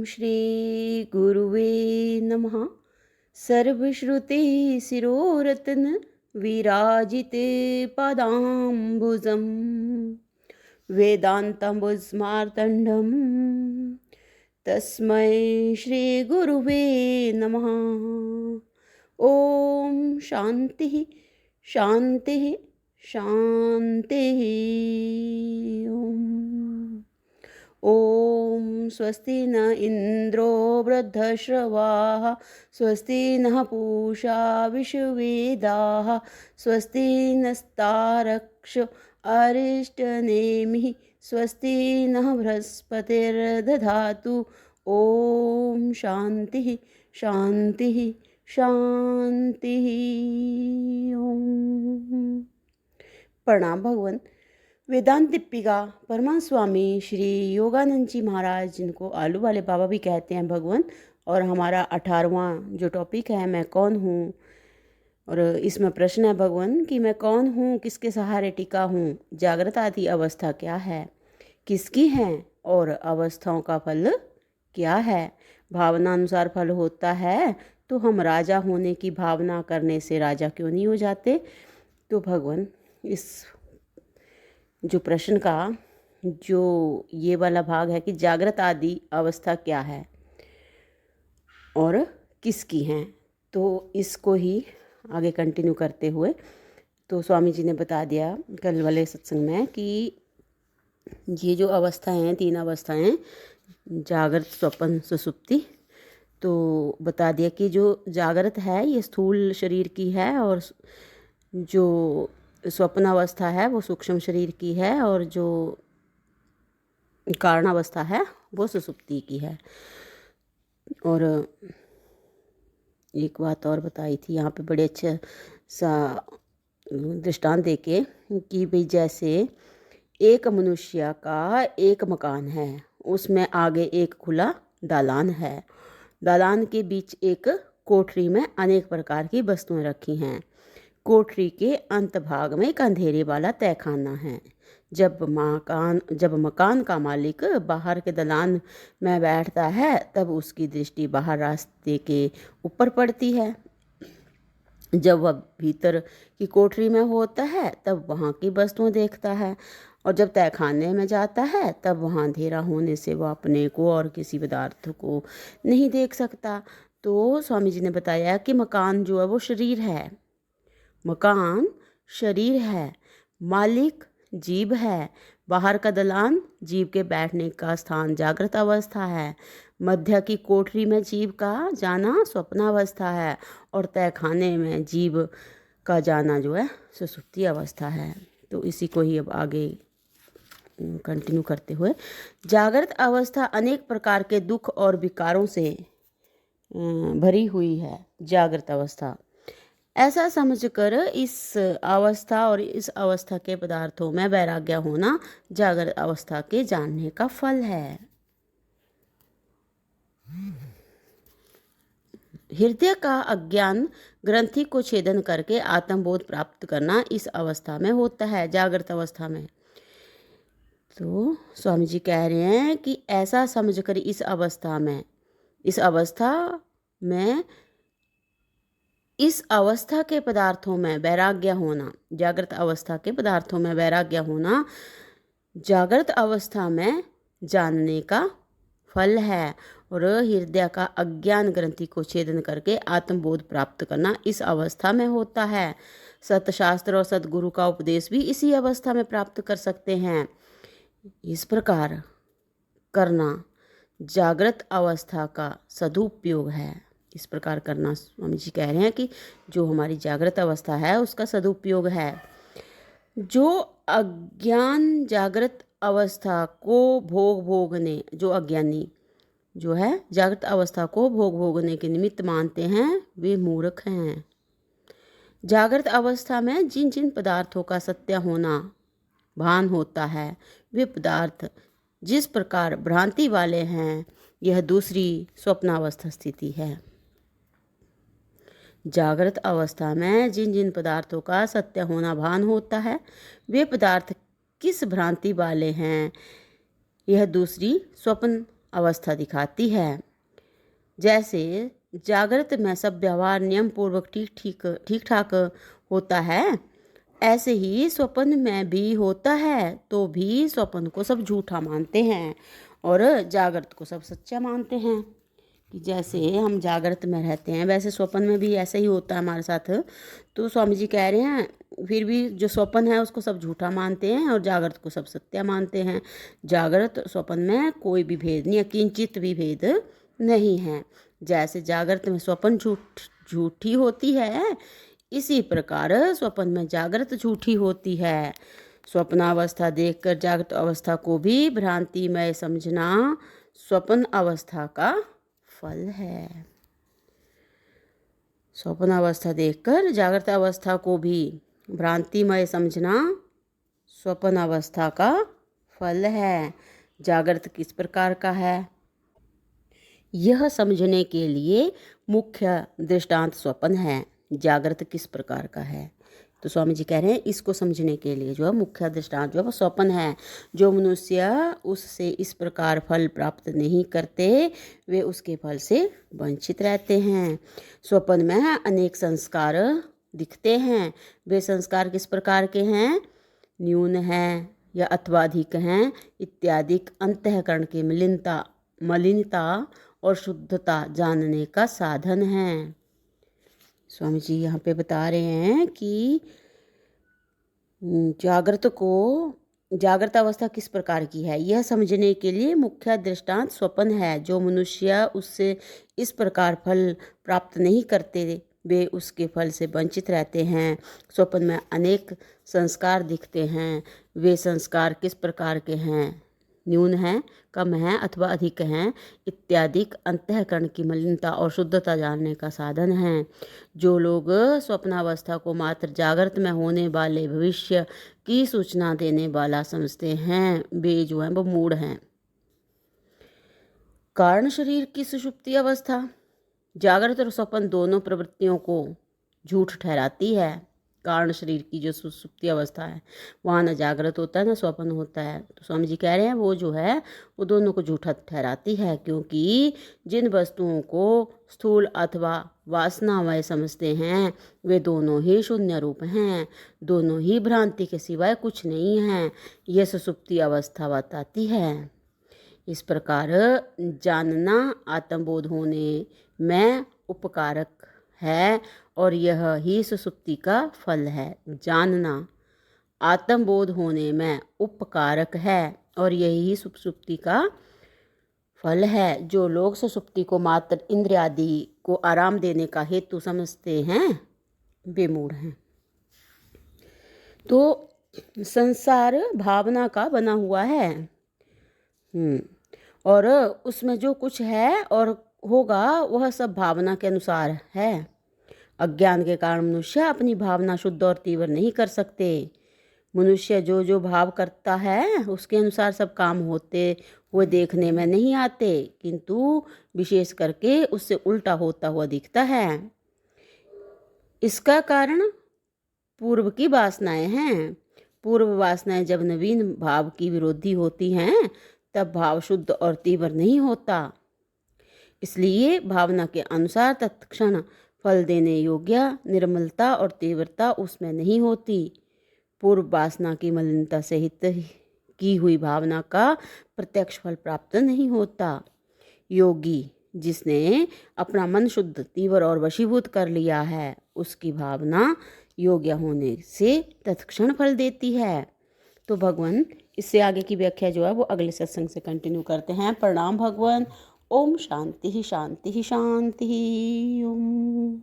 श्री गुरुवे नमः। सर्वश्रुतिशिरोरत्न विराजिते पदाम्बुजं वेदान्तम्बुजमार्तण्डं तस्मै श्रीगुरुवे नमः। ॐ शान्तिः शान्तिः शान्तिः। ॐ स्वस्ति न इन्द्रो वृद्धश्रवाः स्वस्ति नः पूषा विश्ववेदाः स्वस्ति नस्तारक्ष्यो अरिष्टनेमिः स्वस्ति नः बृहस्पतिर्दधातु। ॐ शान्तिः शान्तिः शान्तिः। ॐ प्रणाम भगवान। वेदांत दीपिका परमानंद स्वामी श्री योगानंद जी महाराज, जिनको आलू वाले बाबा भी कहते हैं भगवान, और हमारा 18वां जो टॉपिक है मैं कौन हूँ, और इसमें प्रश्न है भगवान कि मैं कौन हूँ, किसके सहारे टिका हूँ, जागृत आदि अवस्था क्या है, किसकी है, और अवस्थाओं का फल क्या है। भावना अनुसार फल होता है तो हम राजा होने की भावना करने से राजा क्यों नहीं हो जाते। तो भगवान इस जो प्रश्न का जो ये वाला भाग है कि जागृत आदि अवस्था क्या है और किसकी हैं, तो इसको ही आगे कंटिन्यू करते हुए तो स्वामी जी ने बता दिया कल वाले सत्संग में कि ये जो अवस्थाएं हैं, 3 अवस्थाएं, जागृत स्वप्न सुषुप्ति, तो बता दिया कि जो जागृत है ये स्थूल शरीर की है, और जो स्वप्न अवस्था है वो सूक्ष्म शरीर की है, और जो कारण अवस्था है वो सुषुप्ति की है। और एक बात और बताई थी यहाँ पे बड़े अच्छे सा दृष्टांत देके कि भाई जैसे एक मनुष्य का एक मकान है, उसमें आगे एक खुला दालान है, दालान के बीच एक कोठरी में अनेक प्रकार की वस्तुएं रखी हैं, कोठरी के अंत भाग में एक अंधेरे वाला तहखाना है। जब मकान का मालिक बाहर के दालान में बैठता है तब उसकी दृष्टि बाहर रास्ते के ऊपर पड़ती है, जब वह भीतर की कोठरी में होता है तब वहाँ की वस्तुएं देखता है, और जब तहखाने में जाता है तब वहाँ अंधेरा होने से वह अपने को और किसी पदार्थ को नहीं देख सकता। तो स्वामी जी ने बताया कि मकान जो है वो शरीर है, मकान शरीर है, मालिक जीव है, बाहर का दालान जीव के बैठने का स्थान जागृत अवस्था है, मध्य की कोठरी में जीव का जाना स्वप्नावस्था है, और तहखाने में जीव का जाना जो है सुषुप्ति अवस्था है। तो इसी को ही अब आगे कंटिन्यू करते हुए, जागृत अवस्था अनेक प्रकार के दुख और विकारों से भरी हुई है। जागृत अवस्था ऐसा समझकर इस अवस्था और इस अवस्था के पदार्थों में वैराग्य होना जागृत अवस्था के जानने का फल है। हृदय का अज्ञान ग्रंथि को छेदन करके आत्मबोध प्राप्त करना इस अवस्था में होता है, जागृत अवस्था में। तो स्वामी जी कह रहे हैं कि ऐसा समझकर इस अवस्था में इस अवस्था के पदार्थों में वैराग्य होना, जागृत अवस्था के पदार्थों में वैराग्य होना जागृत अवस्था में जानने का फल है, और हृदय का अज्ञान ग्रंथि को छेदन करके आत्मबोध प्राप्त करना इस अवस्था में होता है। सतशास्त्र और सदगुरु का उपदेश भी इसी अवस्था में प्राप्त कर सकते हैं। इस प्रकार करना जागृत अवस्था का सदुपयोग है। इस प्रकार करना स्वामी जी कह रहे हैं कि जो हमारी जागृत अवस्था है उसका सदुपयोग है। जो अज्ञान जागृत अवस्था को भोगने, जो अज्ञानी जो है जागृत अवस्था को भोगने के निमित्त मानते हैं वे मूर्ख हैं। जागृत अवस्था में जिन जिन पदार्थों का सत्य होना भान होता है वे पदार्थ जिस प्रकार भ्रांति वाले हैं, यह दूसरी स्वप्नावस्था स्थिति है। जागृत अवस्था में जिन जिन पदार्थों का सत्य होना भान होता है वे पदार्थ किस भ्रांति वाले हैं, यह दूसरी स्वप्न अवस्था दिखाती है। जैसे जागृत में सब व्यवहार नियम पूर्वक ठीक ठाक होता है, ऐसे ही स्वप्न में भी होता है, तो भी स्वप्न को सब झूठा मानते हैं और जागृत को सब सच्चा मानते हैं। कि जैसे हम जागृत में रहते हैं वैसे स्वप्न में भी ऐसा ही होता है हमारे साथ। तो स्वामी जी कह रहे हैं फिर भी जो स्वप्न है उसको सब झूठा मानते हैं और जागृत को सब सत्य मानते हैं। जागृत स्वप्न में कोई भी भेद नहीं है, किंचित भी भेद नहीं है। जैसे जागृत में स्वप्न झूठी होती है, इसी प्रकार स्वप्न में जागृत झूठी होती है। स्वप्नावस्था देखकर जागृत अवस्था को भी भ्रांतिमय समझना स्वप्न अवस्था का फल है। स्वप्न अवस्था देखकर जागृत अवस्था को भी भ्रांतिमय समझना स्वप्न अवस्था का फल है। जागृत किस प्रकार का है, यह समझने के लिए मुख्य दृष्टांत स्वप्न है। जागृत किस प्रकार का है, तो स्वामी जी कह रहे हैं इसको समझने के लिए जो है मुख्य दृष्टांत जो है वो स्वप्न है। जो मनुष्य उससे इस प्रकार फल प्राप्त नहीं करते वे उसके फल से वंचित रहते हैं। स्वप्न में अनेक संस्कार दिखते हैं। वे संस्कार किस प्रकार के हैं, न्यून हैं या अथवा अधिक हैं इत्यादि अंतःकरण की मलिनता और शुद्धता जानने का साधन है। स्वामी जी यहाँ पे बता रहे हैं कि जागृत अवस्था किस प्रकार की है, यह समझने के लिए मुख्य दृष्टांत स्वप्न है। जो मनुष्य उससे इस प्रकार फल प्राप्त नहीं करते वे उसके फल से वंचित रहते हैं। स्वप्न में अनेक संस्कार दिखते हैं। वे संस्कार किस प्रकार के हैं, न्यून हैं, कम हैं अथवा अधिक हैं इत्यादि अंतःकरण की मलिनता और शुद्धता जानने का साधन है। जो लोग स्वप्नावस्था को मात्र जागृत में होने वाले भविष्य की सूचना देने वाला समझते हैं वे जो हैं वो मूढ़ हैं। कारण शरीर की सुषुप्ति अवस्था जागृत और स्वप्न दोनों प्रवृत्तियों को झूठ ठहराती है। कारण शरीर की जो सुषुप्ति अवस्था है वहाँ न जागृत होता है न स्वप्न होता है। तो स्वामी जी कह रहे हैं वो जो है वो दोनों को झूठा ठहराती है, क्योंकि जिन वस्तुओं को स्थूल अथवा वासनामय समझते हैं वे दोनों ही शून्य रूप हैं, दोनों ही भ्रांति के सिवाय कुछ नहीं हैं। यह सुषुप्ति अवस्था बताती है। इस प्रकार जानना आत्मबोध होने में उपकारक है और यह ही सुसुप्ति का फल है। जानना आत्मबोध होने में उपकारक है और यही सुसुप्ति का फल है। जो लोग सुसुप्ति को मात्र इंद्रिय आदि को आराम देने का हेतु समझते हैं वे मूढ़ हैं। तो संसार भावना का बना हुआ है और उसमें जो कुछ है और होगा वह सब भावना के अनुसार है। अज्ञान के कारण मनुष्य अपनी भावना शुद्ध और तीव्र नहीं कर सकते। मनुष्य जो जो भाव करता है उसके अनुसार सब काम होते हुए देखने में नहीं आते, किंतु विशेष करके उससे उल्टा होता हुआ दिखता है। इसका कारण पूर्व की वासनाएं हैं। पूर्व वासनाएं जब नवीन भाव की विरोधी होती हैं तब भाव शुद्ध और तीव्र नहीं होता। इसलिए भावना के अनुसार तत्क्षण फल देने योग्य निर्मलता और तीव्रता उसमें नहीं होती। पूर्व वासना की मलिनता सहित की हुई भावना का प्रत्यक्ष फल प्राप्त नहीं होता। योगी जिसने अपना मन शुद्ध तीव्र और वशीभूत कर लिया है उसकी भावना योग्य होने से तत्क्षण फल देती है। तो भगवान इससे आगे की व्याख्या जो है वो अगले सत्संग से कंटिन्यू करते हैं। प्रणाम भगवान। ओम शांति शांति शांति। ओम।